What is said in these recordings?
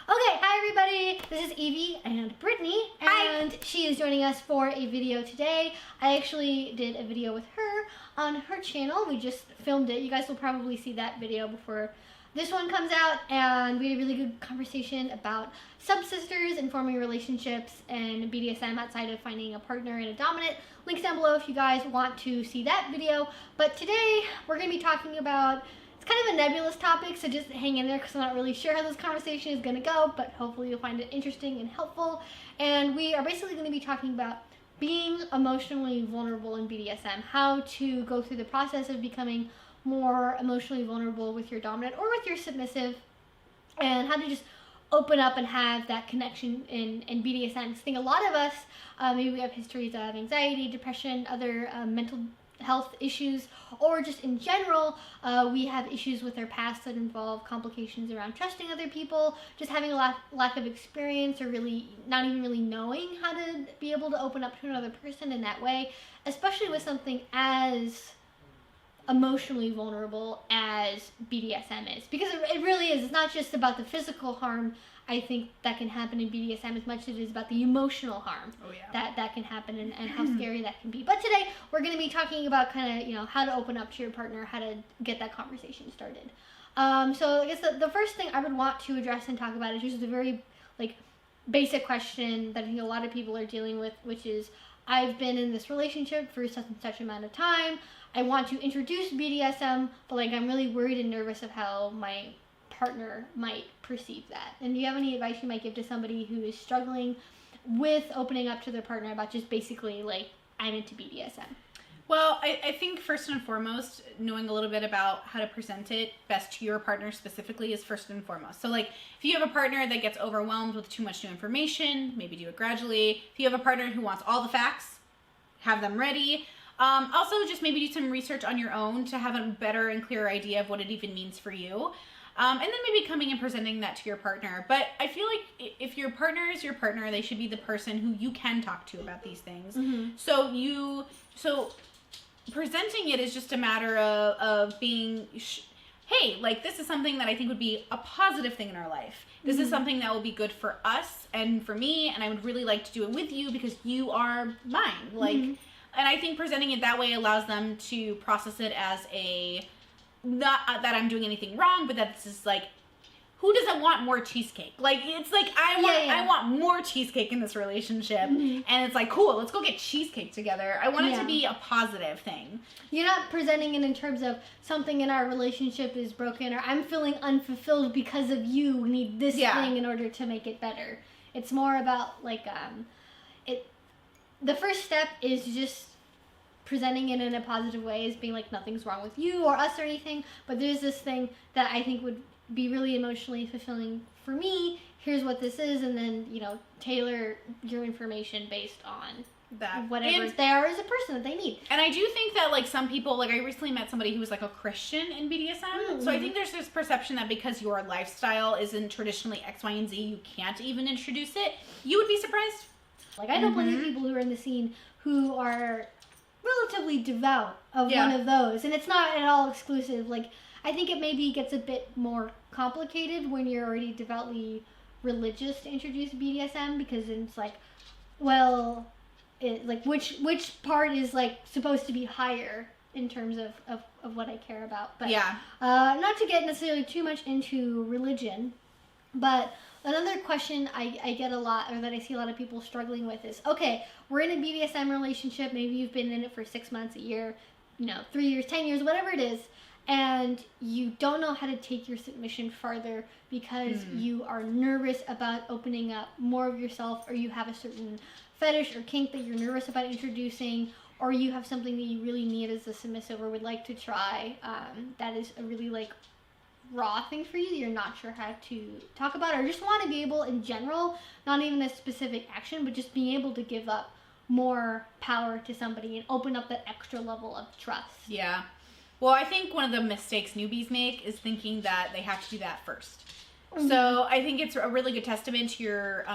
Okay, hi everybody. This is Evie and Brittany, and she is joining us for a video today. I actually did a video with her on her channel. We just filmed it. You guys will probably see that video before this one comes out, and we had a really good conversation about subsisters and forming relationships and BDSM outside of finding a partner and a dominant. Links down below if you guys want to see that video. But today we're going to be talking about, it's kind of a nebulous topic, so just hang in there because I'm not really sure how this conversation is going to go, but hopefully you'll find it interesting and helpful. And we are basically going to be talking about being emotionally vulnerable in BDSM, how to go through the process of becoming more emotionally vulnerable with your dominant or with your submissive, and how to just open up and have that connection in BDSM. I think a lot of us, maybe we have histories of anxiety, depression, other mental health issues, or just in general, we have issues with our past that involve complications around trusting other people, just having a lack of experience, or really not even really knowing how to be able to open up to another person in that way, especially with something as emotionally vulnerable as BDSM is, because it really is. It's not just about the physical harm, I think, that can happen in BDSM as much as it is about the emotional harm that can happen, and how scary that can be. But today we're going to be talking about kind of, you know, how to open up to your partner, how to get that conversation started. So I guess the first thing I would want to address and talk about is just a very basic question that I think a lot of people are dealing with, which is, I've been in this relationship for such and such amount of time. I want to introduce BDSM, but I'm really worried and nervous of how my partner might perceive that. And do you have any advice you might give to somebody who is struggling with opening up to their partner about just basically I'm into BDSM? Well, I think first and foremost, knowing a little bit about how to present it best to your partner specifically is first and foremost. So if you have a partner that gets overwhelmed with too much new information, maybe do it gradually. If you have a partner who wants all the facts, have them ready. Also, just maybe do some research on your own to have a better and clearer idea of what it even means for you. And then maybe coming and presenting that to your partner. But I feel like if your partner is your partner, they should be the person who you can talk to about these things. Mm-hmm. So presenting it is just a matter of being, hey, this is something that I think would be a positive thing in our life. This is something that will be good for us and for me, and I would really like to do it with you because you are mine. And I think presenting it that way allows them to process it as not that I'm doing anything wrong, but that this is who doesn't want more cheesecake? I want more cheesecake in this relationship. Mm-hmm. And it's cool, let's go get cheesecake together. I want it to be a positive thing. You're not presenting it in terms of something in our relationship is broken, or I'm feeling unfulfilled because of you. We need this thing in order to make it better. It's more about the first step is just presenting it in a positive way, as being nothing's wrong with you or us or anything, but there's this thing that I think would be really emotionally fulfilling for me. Here's what this is, and then tailor your information based on that, whatever they are as a person that they need. And I do think that some people, I recently met somebody who was a Christian in BDSM. Mm-hmm. So I think there's this perception that because your lifestyle isn't traditionally X, Y, and Z, you can't even introduce it. You would be surprised. I know plenty of people who are in the scene who are relatively devout of one of those, and it's not at all exclusive. I think it maybe gets a bit more complicated when you're already devoutly religious to introduce BDSM, because it's which part is supposed to be higher in terms of what I care about. But not to get necessarily too much into religion, but another question I get a lot, or that I see a lot of people struggling with, is, okay, we're in a BDSM relationship, maybe you've been in it for 6 months, a year, 3 years, 10 years, whatever it is, and you don't know how to take your submission farther because you are nervous about opening up more of yourself, or you have a certain fetish or kink that you're nervous about introducing, or you have something that you really need as a submissive or would like to try, that is a really raw thing for you that you're not sure how to talk about, or just want to be able in general, not even a specific action, but just being able to give up more power to somebody and open up that extra level of trust. Yeah. Well, I think one of the mistakes newbies make is thinking that they have to do that first. Mm-hmm. So I think it's a really good testament to your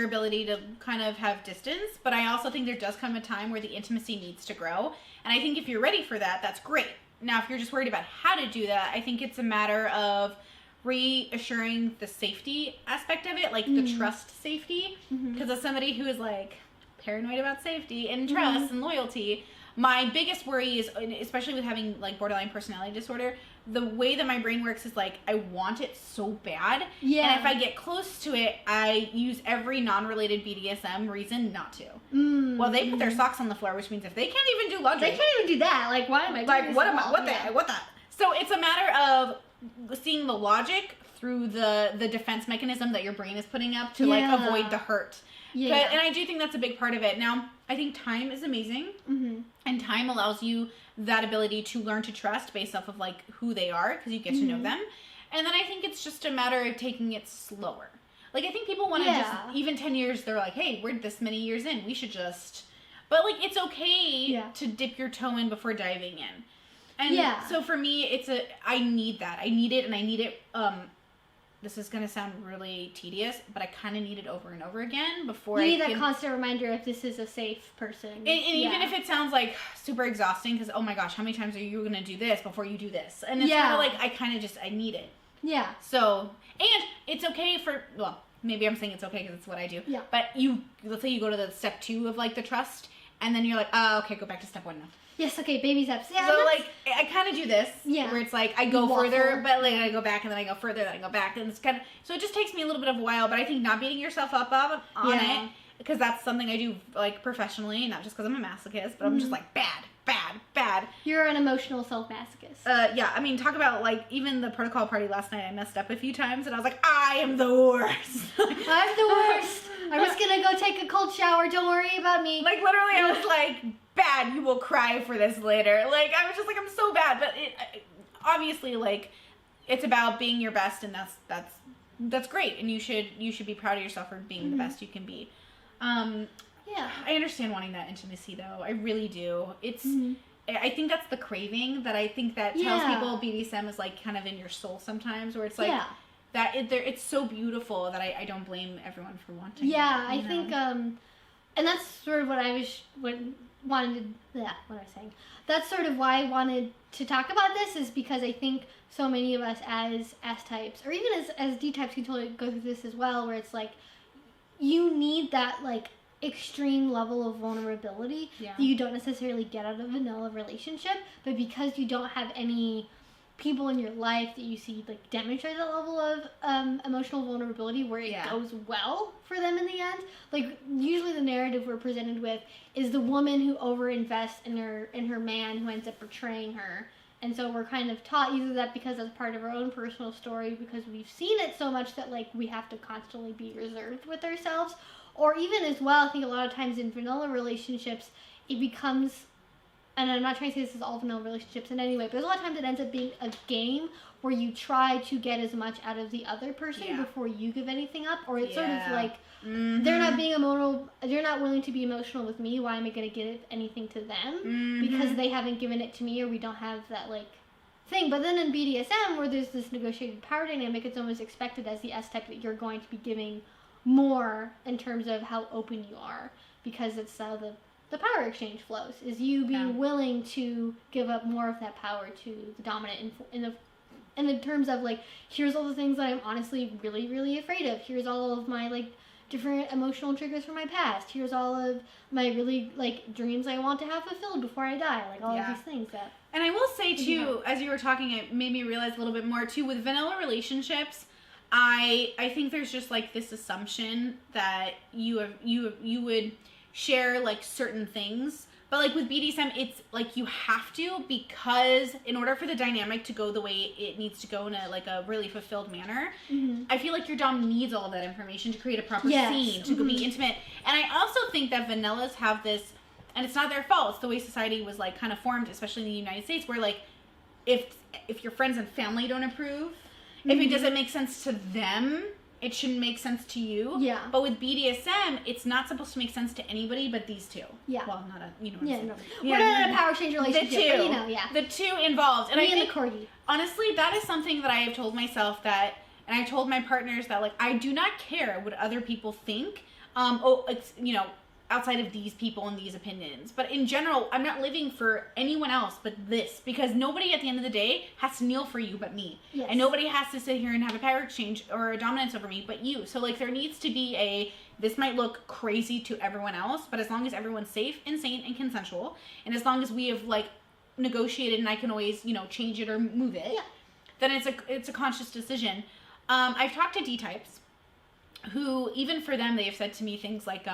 ability to kind of have distance, but I also think there does come a time where the intimacy needs to grow, and I think if you're ready for that, that's great. Now, if you're just worried about how to do that, I think it's a matter of reassuring the safety aspect of it, like the trust safety. Because as somebody who is like paranoid about safety and trust and loyalty, my biggest worry is, especially with having like borderline personality disorder, the way that my brain works is like I want it so bad, and if I get close to it, I use every non-related BDSM reason not to. Well, they put their socks on the floor, which means if they can't even do laundry, they can't even do that. Like, why am I? Like, what am I? What the? So it's a matter of seeing the logic through the defense mechanism that your brain is putting up to like avoid the hurt. And I do think that's a big part of it. Now, I think time is amazing, and time allows you that ability to learn to trust based off of like who they are, because you get to know them. And then I think it's just a matter of taking it slower. Like, I think people want to just, even 10 years, they're like, hey, we're this many years in, we should just, but like, it's okay to dip your toe in before diving in. And so for me, I need that. I need it, and I need it, this is going to sound really tedious, but I kind of need it over and over again before you need that constant reminder if this is a safe person. And even if it sounds like super exhausting, because, oh my gosh, how many times are you going to do this before you do this? And it's kind of like, I need it. Yeah. So, and it's okay for, well, maybe I'm saying it's okay because it's what I do. Yeah. But let's say you go to the step 2 of like the trust, and then you're like, oh, okay, go back to step 1 now. Yes, okay, baby steps. Yeah, so, like, I kind of do this, where it's like, I go further, but, like, I go back, and then I go further, then I go back, and it's kind of, so it just takes me a little bit of a while, but I think not beating yourself up on it, because that's something I do, like, professionally, not just because I'm a masochist, but I'm just like, bad. You're an emotional self-masochist. Yeah, I mean, talk about, like, even the protocol party last night, I messed up a few times, and I was like, I am the worst. I'm the worst. I'm just gonna go take a cold shower, don't worry about me. Like, literally, I was like, bad, you will cry for this later. Like, I was just like, I'm so bad, but obviously, like, it's about being your best, and that's great, and you should be proud of yourself for being the best you can be. I understand wanting that intimacy, though. I really do. It's I think that's the craving that I think that tells people BDSM is like kind of in your soul sometimes, where it's like that it's so beautiful that I don't blame everyone for wanting it, I think and that's sort of what I wanted. What am I saying? That's sort of why I wanted to talk about this, is because I think so many of us as S types, or even as D types, can totally go through this as well, where it's like you need that like extreme level of vulnerability that you don't necessarily get out of a vanilla relationship, but because you don't have any people in your life that you see like demonstrate that level of emotional vulnerability where it goes well for them in the end. Like, usually the narrative we're presented with is the woman who overinvests in her man, who ends up betraying her. And so we're kind of taught either that because that's part of our own personal story, because we've seen it so much that like we have to constantly be reserved with ourselves, or even as well, I think a lot of times in vanilla relationships it becomes, and I'm not trying to say this is all vanilla relationships in any way, but there's a lot of times it ends up being a game where you try to get as much out of the other person before you give anything up, or it's sort of like they're not being emotional, they're not willing to be emotional with me, why am I going to give anything to them because they haven't given it to me, or we don't have that like thing. But then in BDSM, where there's this negotiated power dynamic, it's almost expected as the S type that you're going to be giving more in terms of how open you are, because it's how the power exchange flows, is you being willing to give up more of that power to the dominant in terms of like, here's all the things that I'm honestly really, really afraid of. Here's all of my like different emotional triggers from my past. Here's all of my really like dreams I want to have fulfilled before I die. Like all of these things that. And I will say too, as you were talking, it made me realize a little bit more too with vanilla relationships. I think there's just like this assumption that you would share like certain things, but like with BDSM it's like you have to, because in order for the dynamic to go the way it needs to go in a really fulfilled manner, I feel like your dom needs all of that information to create a proper scene, to be intimate. And I also think that vanillas have this, and it's not their fault, it's the way society was like kind of formed, especially in the United States, where like if your friends and family don't approve, if it doesn't make sense to them, it shouldn't make sense to you. Yeah. But with BDSM, it's not supposed to make sense to anybody but these two. Yeah. Well, not a, you know what I'm saying. We're not in a power change relationship, but you know, the two involved. And me I think, and the corgi. Honestly, that is something that I have told myself that, and I told my partners that, like, I do not care what other people think. It's, you know, outside of these people and these opinions. But in general, I'm not living for anyone else but this, because nobody at the end of the day has to kneel for you but me. Yes. And nobody has to sit here and have a power exchange or a dominance over me but you. So like there needs to be this might look crazy to everyone else, but as long as everyone's safe and sane and consensual, and as long as we have like negotiated and I can always, you know, change it or move it, then it's a conscious decision. I've talked to D-types who, even for them, they have said to me things like,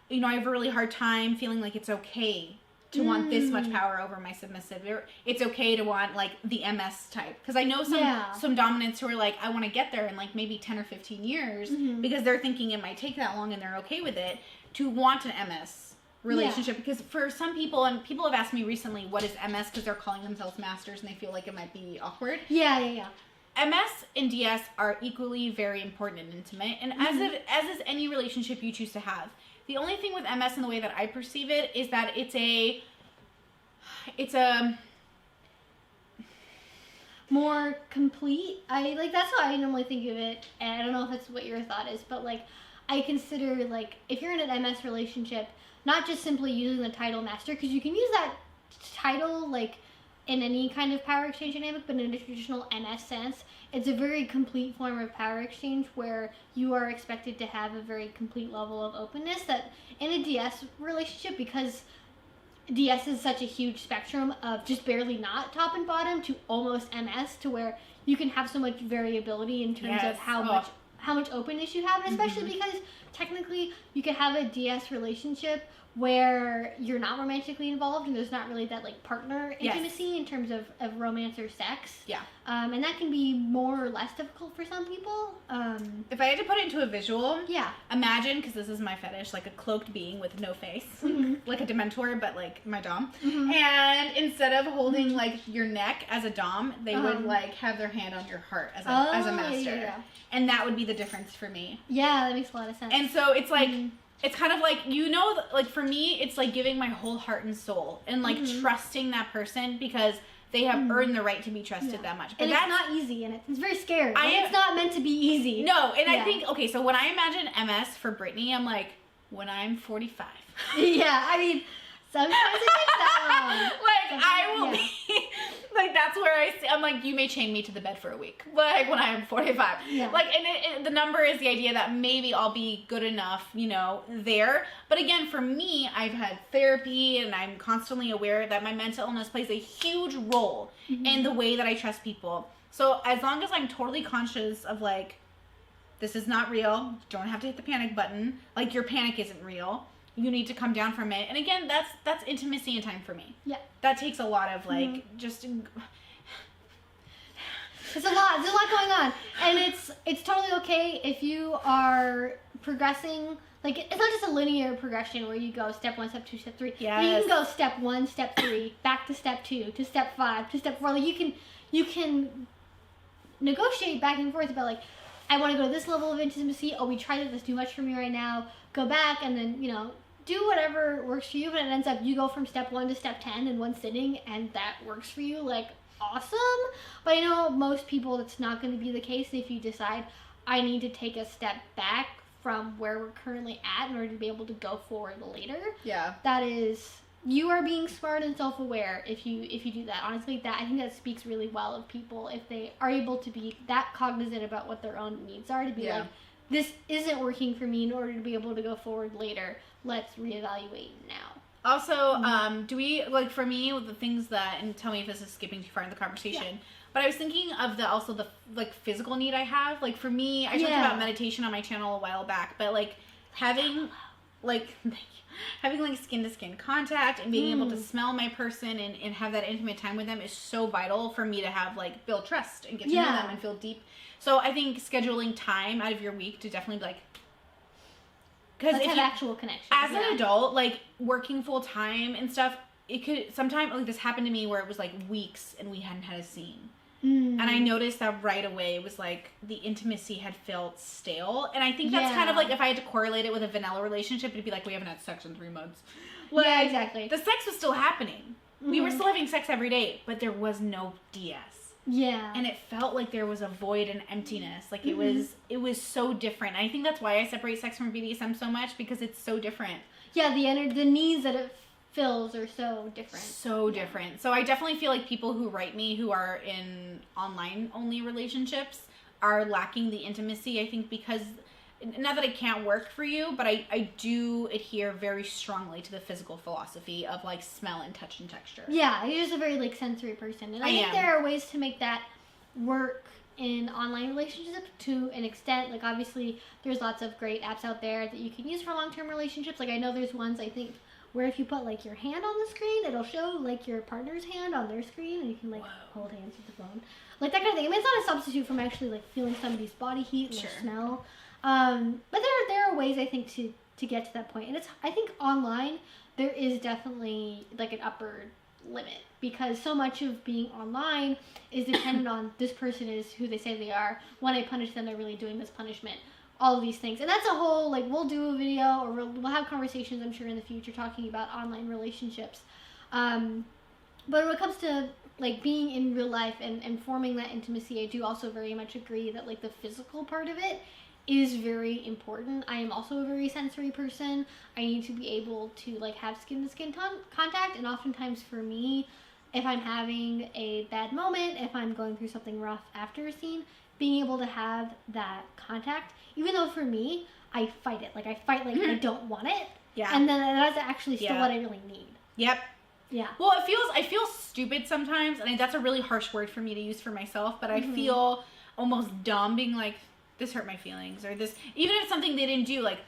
you know, I have a really hard time feeling like it's okay to want this much power over my submissive. It's okay to want, like, the MS type. Because I know some dominants who are like, I want to get there in, like, maybe 10 or 15 years because they're thinking it might take that long and they're okay with it to want an MS relationship. Because for some people, and people have asked me recently, what is MS? Because they're calling themselves masters and they feel like it might be awkward. Yeah. MS and DS are equally very important and intimate. And as is any relationship you choose to have. The only thing with MS in the way that I perceive it is that it's a more complete. That's how I normally think of it. And I don't know if it's what your thought is, but like I consider like if you're in an MS relationship, not just simply using the title master, because you can use that title like in any kind of power exchange dynamic, but in a traditional MS sense, it's a very complete form of power exchange where you are expected to have a very complete level of openness that in a DS relationship, because DS is such a huge spectrum of just barely not top and bottom to almost MS, to where you can have so much variability in terms of how much openness you have, and especially because technically you could have a DS relationship where you're not romantically involved and there's not really that like partner intimacy in terms of romance or sex. Yeah. And that can be more or less difficult for some people. If I had to put it into a visual, imagine, because this is my fetish, like a cloaked being with no face, like a Dementor, but like my dom. And instead of holding like your neck as a dom, they would like have their hand on your heart as a master. Yeah. And that would be the difference for me. Yeah, that makes a lot of sense. And so it's like, it's kind of like, you know, like for me, it's like giving my whole heart and soul and like trusting that person because they have earned the right to be trusted that much. But and it's not easy, and it's very scary. It's not meant to be easy. No, and I think, okay, so when I imagine MS for Brittany, I'm like, when I'm 45. Yeah, I mean, sometimes it takes that long. Like, I will be, like, that's where I'm like, you may chain me to the bed for a week. Like, when I am 45. Yeah. Like, and the number is the idea that maybe I'll be good enough, you know, there. But again, for me, I've had therapy, and I'm constantly aware that my mental illness plays a huge role in the way that I trust people. So as long as I'm totally conscious of, like, this is not real, you don't have to hit the panic button, like, your panic isn't real, you need to come down from it. And again, that's intimacy and time for me. Yeah. That takes a lot of like just It's a lot. There's a lot going on. And it's totally okay if you are progressing. Like, it's not just a linear progression where you go step 1, step 2, step 3. Yes. But you can go step 1, step 3, back to step 2, to step 5, to step 4. Like, you can negotiate back and forth about, like, I want to go to this level of intimacy. Oh, we tried it. That's too much for me right now. Go back and then, you know, do whatever works for you. But it ends up you go from step 1 to step 10 in one sitting, and that works for you. Like, awesome. But I know most people that's not going to be the case. If you decide I need to take a step back from where we're currently at in order to be able to go forward later. Yeah. That is, you are being smart and self-aware if you do that. Honestly, I think that speaks really well of people if they are able to be that cognizant about what their own needs are, to be like, this isn't working for me. In order to be able to go forward later, let's reevaluate now. Also, do we, like, for me, the things that, and tell me if this is skipping too far in the conversation, but I was thinking of the like, physical need I have. Like, for me, I talked about meditation on my channel a while back, but, like, having, like, skin-to-skin contact and being able to smell my person and have that intimate time with them is so vital for me to have, like, build trust and get to know them and feel deep. So I think scheduling time out of your week to definitely be like, because if you have actual connection as an adult, like, working full time and stuff, it could sometimes, like, this happened to me where it was like weeks and we hadn't had a scene. And I noticed that right away. It was like the intimacy had felt stale. And I think that's kind of like, if I had to correlate it with a vanilla relationship, it'd be like, we haven't had sex in 3 months. Like, yeah, exactly. The sex was still happening. We were still having sex every day, but there was no DS. Yeah. And it felt like there was a void and emptiness. Like, it was so different. I think that's why I separate sex from BDSM so much, because it's so different. the needs that it fills are so different. So different. So I definitely feel like people who write me who are in online only relationships are lacking the intimacy, I think, because not that it can't work for you, but I do adhere very strongly to the physical philosophy of like smell and touch and texture. Yeah, you're just a very like sensory person. And I think there are ways to make that work in online relationships to an extent. Like obviously there's lots of great apps out there that you can use for long-term relationships. Like I know there's ones I think where if you put like your hand on the screen, it'll show like your partner's hand on their screen, and you can like hold hands with the phone, like that kind of thing. I mean, it's not a substitute from actually like feeling somebody's body heat and their smell, but there are ways I think to get to that point. And it's, I think online there is definitely like an upper limit, because so much of being online is dependent on this person is who they say they are. When I punish them, they're really doing this punishment. All of these things. And that's a whole, like, we'll do a video, or we'll have conversations, I'm sure, in the future talking about online relationships. But when it comes to, like, being in real life and forming that intimacy, I do also very much agree that, like, the physical part of it is very important. I am also a very sensory person. I need to be able to, like, have skin-to-skin contact, and oftentimes for me, if I'm having a bad moment, if I'm going through something rough after a scene, being able to have that contact, even though for me, I fight it. Like, I fight like I don't want it. Yeah. And then that's actually still what I really need. Yep. Yeah. Well, I feel stupid sometimes, and that's a really harsh word for me to use for myself, but I feel almost dumb being like, this hurt my feelings, or this, even if it's something they didn't do, like,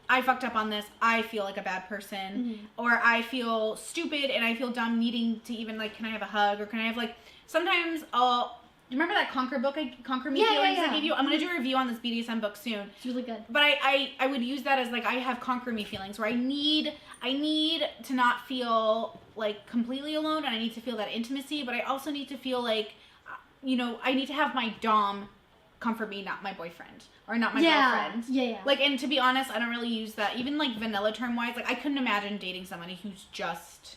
I fucked up on this, I feel like a bad person, or I feel stupid and I feel dumb needing to even, like, can I have a hug, or can I have, like, sometimes I'll, you remember that Conquer book, Conquer Me Feelings I gave you? I'm going to do a review on this BDSM book soon. It's really good. But I would use that as, like, I have Conquer Me feelings, where I need to not feel, like, completely alone, and I need to feel that intimacy, but I also need to feel like, you know, I need to have my dom comfort me, not my boyfriend, or not my girlfriend. Yeah. Like, and to be honest, I don't really use that, even, like, vanilla term-wise. Like, I couldn't imagine dating somebody who's just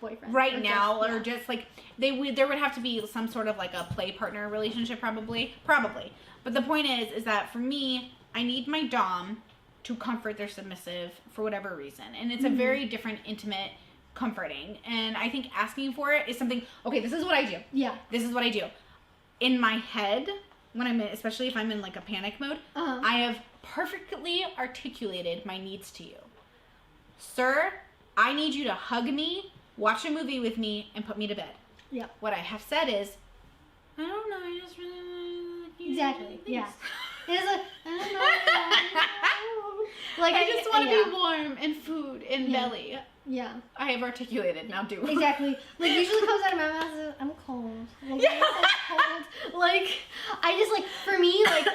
boyfriend right now, or just like there would have to be some sort of like a play partner relationship, probably. But the point is that for me, I need my dom to comfort their submissive for whatever reason, and it's a very different, intimate comforting. And I think asking for it is something. Okay, this is what I do. Yeah, this is what I do in my head when I'm in, especially if I'm in like a panic mode. I have perfectly articulated my needs to you, sir. I need you to hug me, watch a movie with me, and put me to bed. Yeah. What I have said is, I don't know, I just really want you. Exactly. Yeah. It's like, I don't know. Like, I just want to be warm and food and belly. Yeah. I have articulated. Now do. Exactly. Like, usually comes out of my mouth is, I'm cold. Like, I'm cold. Like, I just, like, for me, like,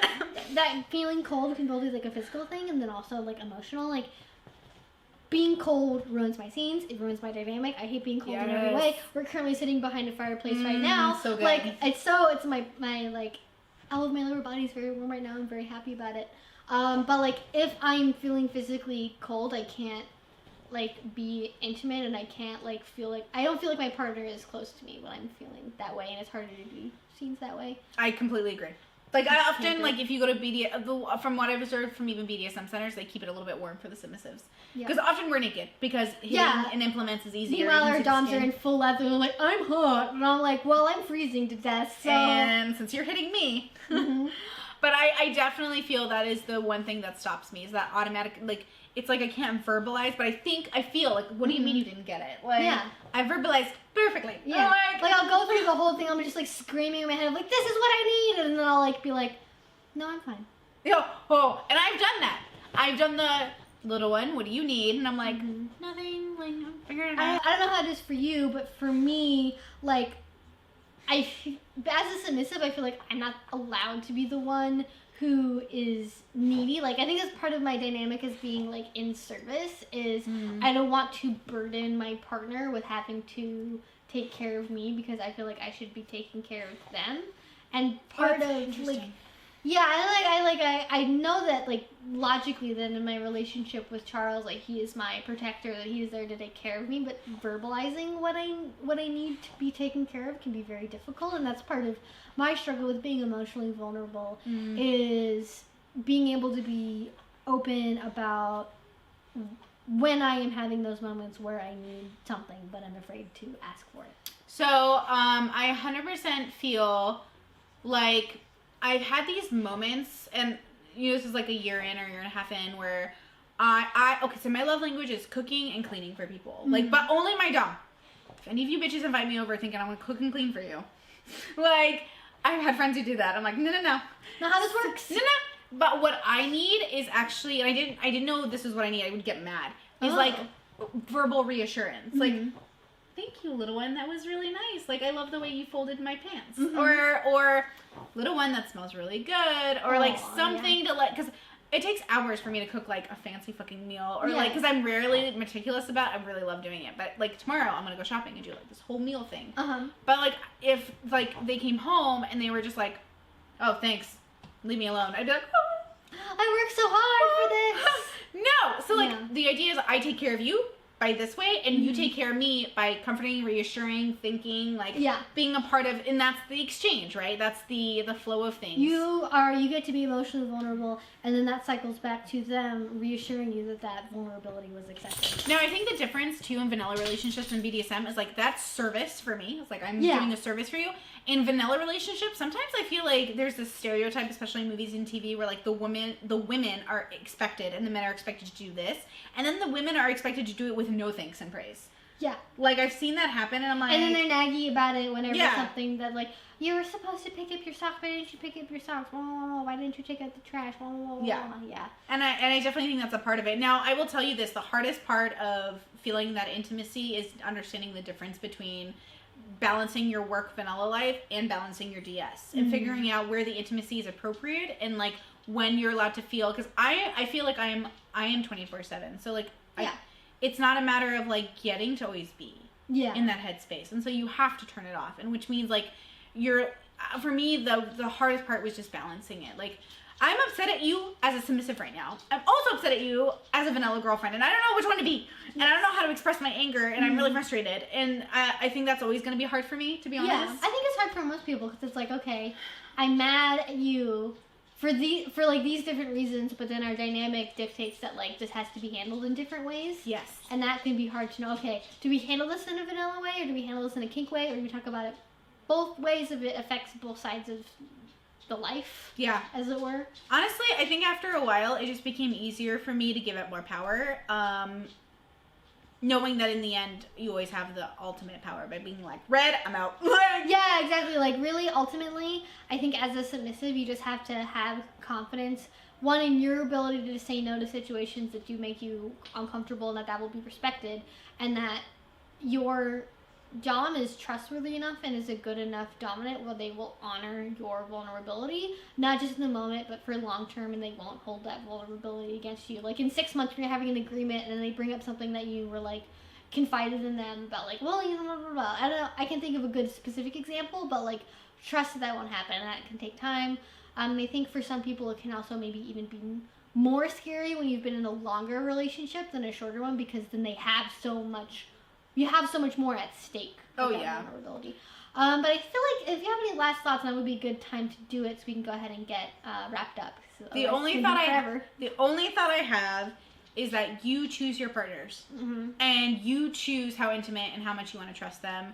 that feeling cold can both be, like, a physical thing and then also, like, emotional. Like, being cold ruins my scenes. It ruins my dynamic. I hate being cold in every way. We're currently sitting behind a fireplace right now. So good. Like, it's my like, all of my lower body is very warm right now. I'm very happy about it. But like, if I'm feeling physically cold, I can't like be intimate, and I can't like feel like, I don't feel like my partner is close to me when I'm feeling that way, and it's harder to do scenes that way. I completely agree. Like, I often, like, if you go to BDSM, from what I've observed from even BDSM centers, they keep it a little bit warm for the submissives. Because often we're naked, because hitting and implements is easier. Meanwhile, our doms are in full leather, and they're like, I'm hot. And I'm like, well, I'm freezing to death, so. And since you're hitting me. But I definitely feel that is the one thing that stops me, is that automatic, like, it's like I can't verbalize, but I feel like, what do you mean you didn't get it? Like, I verbalized perfectly. Yeah. Like, I'll go through the whole thing, I'm just like screaming in my head, like, this is what I need, and then I'll like be like, no, I'm fine. And I've done that. I've done the little one, what do you need? And I'm like, nothing, like, I'm figuring it out. I don't know how it is for you, but for me, like, as a submissive, I feel like I'm not allowed to be the one who is needy. Like, I think that's part of my dynamic as being like in service is I don't want to burden my partner with having to take care of me, because I feel like I should be taking care of them. And part of like, I know that like logically then in my relationship with Charles, like, he is my protector, that he's there to take care of me, but verbalizing what I need to be taken care of can be very difficult, and that's part of my struggle with being emotionally vulnerable is being able to be open about when I am having those moments where I need something, but I'm afraid to ask for it. So, I 100% feel like I've had these moments, and this is like a year in or year and a half in, where okay, so my love language is cooking and cleaning for people. Like, but only my dom. If any of you bitches invite me over thinking I want to cook and clean for you, like, I've had friends who do that. I'm like, no. Not how this works. No. But what I need is actually, and I didn't know this is what I need. I would get mad. Is like verbal reassurance. Like, thank you, little one. That was really nice. Like, I love the way you folded my pants. Or little one, that smells really good. Or like something to like, because it takes hours for me to cook like a fancy fucking meal. Or like, because I'm rarely meticulous about it. I really love doing it. But like tomorrow I'm going to go shopping and do like this whole meal thing. But like, if like they came home and they were just like, oh, thanks, leave me alone, I'd be like, oh, I worked so hard for this. No. So like the idea is I take care of you by this way, and you take care of me by comforting, reassuring, thinking, like being a part of, and that's the exchange, right? That's the flow of things. You get to be emotionally vulnerable, and then that cycles back to them reassuring you that vulnerability was accepted. Now, I think the difference too in vanilla relationships and BDSM is like that's service for me. It's like I'm doing a service for you. In vanilla relationships, sometimes I feel like there's this stereotype, especially in movies and TV, where like the women are expected and the men are expected to do this, and then the women are expected to do it with no thanks and praise. Yeah. Like, I've seen that happen, and I'm like... And then they're naggy about it whenever something that, like, you were supposed to pick up your socks, why didn't you pick up your socks? Why didn't you take out the trash? Yeah. And I definitely think that's a part of it. Now, I will tell you this, the hardest part of feeling that intimacy is understanding the difference between balancing your work vanilla life and balancing your DS. And figuring out where the intimacy is appropriate and, like, when you're allowed to feel... Because I feel like I am 24/7. So, like, it's not a matter of like getting to always be in that headspace, and so you have to turn it off, and which means like for me the hardest part was just balancing it. Like, I'm upset at you as a submissive right now. I'm also upset at you as a vanilla girlfriend, and I don't know which one to be, and I don't know how to express my anger, and I'm really frustrated, and I think that's always going to be hard for me, to be honest. I think it's hard for most people because it's like, okay, I'm mad at you for like these different reasons, but then our dynamic dictates that like this has to be handled in different ways. Yes. And that can be hard to know. Okay, do we handle this in a vanilla way, or do we handle this in a kink way, or do we talk about it both ways if it affects both sides of the life? Yeah. As it were. Honestly, I think after a while it just became easier for me to give it more power. Knowing that in the end, you always have the ultimate power by being like, red, I'm out. Yeah, exactly. Like, really, ultimately, I think as a submissive, you just have to have confidence, one, in your ability to say no to situations that do make you uncomfortable, and that will be respected, and that your dom is trustworthy enough and is a good enough dominant where they will honor your vulnerability, not just in the moment, but for long term, and they won't hold that vulnerability against you. Like, in 6 months, you're having an agreement, and they bring up something that you were, like, confided in them about, like, well, you know, blah, blah, blah. I don't know, I can think of a good specific example, but, like, trust that won't happen, and that can take time. I think for some people, it can also maybe even be more scary when you've been in a longer relationship than a shorter one, because then they have so much... You have so much more at stake. Oh, yeah. Vulnerability. But I feel like if you have any last thoughts, that would be a good time to do it so we can go ahead and get wrapped up. So the only thought I have is that you choose your partners. And you choose how intimate and how much you want to trust them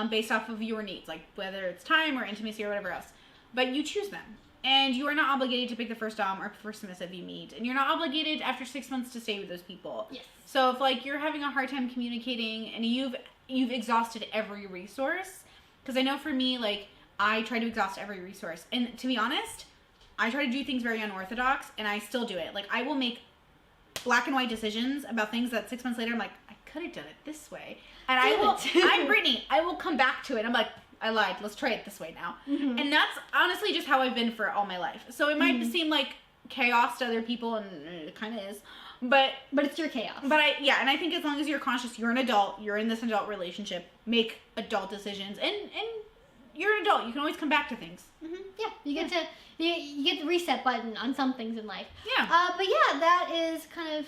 based off of your needs, like whether it's time or intimacy or whatever else. But you choose them. And you are not obligated to pick the first dom or first submissive you meet. And you're not obligated after 6 months to stay with those people. Yes. So if like you're having a hard time communicating and you've exhausted every resource, because I know for me, like, I try to exhaust every resource. And to be honest, I try to do things very unorthodox, and I still do it. Like, I will make black and white decisions about things that 6 months later I'm like, I could have done it this way. And I'm Brittany. I will come back to it. I'm like, I lied. Let's try it this way now. And that's honestly just how I've been for all my life. So it might seem like chaos to other people, and it kind of is. But it's your chaos. And I think as long as you're conscious, you're an adult, you're in this adult relationship, make adult decisions, and you're an adult. You can always come back to things. Yeah, you get to you get the reset button on some things in life. Yeah. But yeah, that is kind of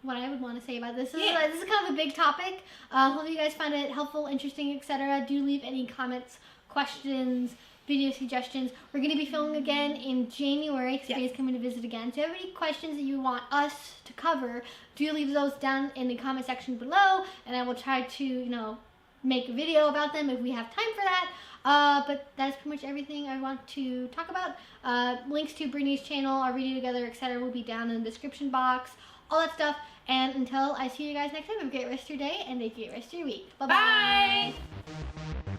what I would want to say about this. This is kind of a big topic. Hope you guys find it helpful, interesting, etc. Do leave any comments, questions, video suggestions. We're going to be filming again in January. Sabrina's coming to visit again. So if you have any questions that you want us to cover, do leave those down in the comment section below, and I will try to, you know, make a video about them if we have time for that. But that's pretty much everything I want to talk about. Links to Brittany's channel, our video together, etc. will be down in the description box. All that stuff. And until I see you guys next time, have a great rest of your day and a great rest of your week. Bye-bye. Bye.